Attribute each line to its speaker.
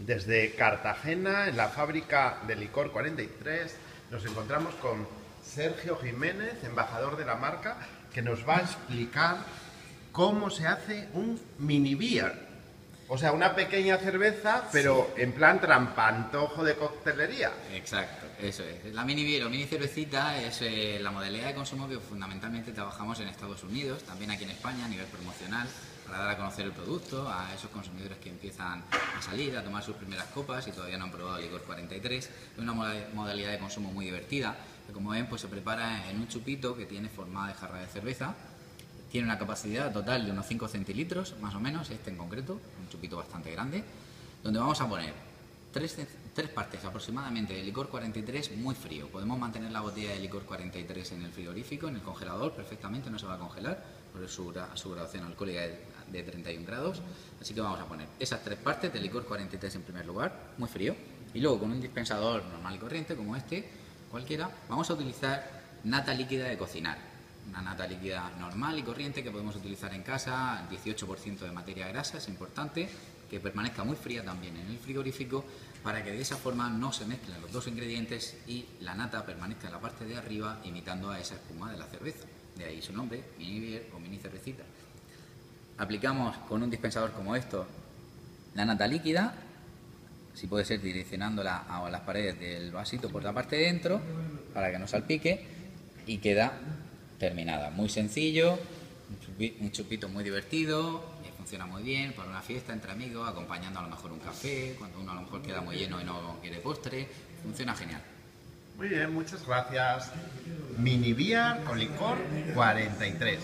Speaker 1: Desde Cartagena, en la fábrica de licor 43, nos encontramos con Sergio Jiménez, embajador de la marca, que nos va a explicar cómo se hace un mini beer. O sea, una pequeña cerveza, pero en plan trampantojo de coctelería.
Speaker 2: Exacto, eso es. La mini beer o mini cervecita es la modalidad de consumo que fundamentalmente trabajamos en Estados Unidos, también aquí en España a nivel promocional, para dar a conocer el producto a esos consumidores que empiezan a salir, a tomar sus primeras copas y todavía no han probado el licor 43. Es una modalidad de consumo muy divertida, que como ven pues se prepara en un chupito que tiene forma de jarra de cerveza. Tiene una capacidad total de unos 5 centilitros, más o menos, este en concreto, un chupito bastante grande, donde vamos a poner tres partes aproximadamente de licor 43 muy frío. Podemos mantener la botella de licor 43 en el frigorífico, en el congelador, perfectamente, no se va a congelar, por su graduación alcohólica de 31 grados. Así que vamos a poner esas 3 partes de licor 43 en primer lugar, muy frío, y luego con un dispensador normal y corriente, como este, cualquiera, vamos a utilizar nata líquida de cocinar. Una nata líquida normal y corriente que podemos utilizar en casa, 18% de materia grasa, es importante que permanezca muy fría también en el frigorífico para que de esa forma no se mezclen los dos ingredientes y la nata permanezca en la parte de arriba imitando a esa espuma de la cerveza. De ahí su nombre, mini beer o mini cervecita. Aplicamos con un dispensador como esto la nata líquida, si puede ser direccionándola a las paredes del vasito por la parte de dentro para que no salpique, y queda terminada. Muy sencillo, un chupito muy divertido, funciona muy bien para una fiesta entre amigos, acompañando a lo mejor un café, cuando uno a lo mejor queda muy lleno y no quiere postre, funciona genial.
Speaker 1: Muy bien, muchas gracias. Mini beer con licor 43.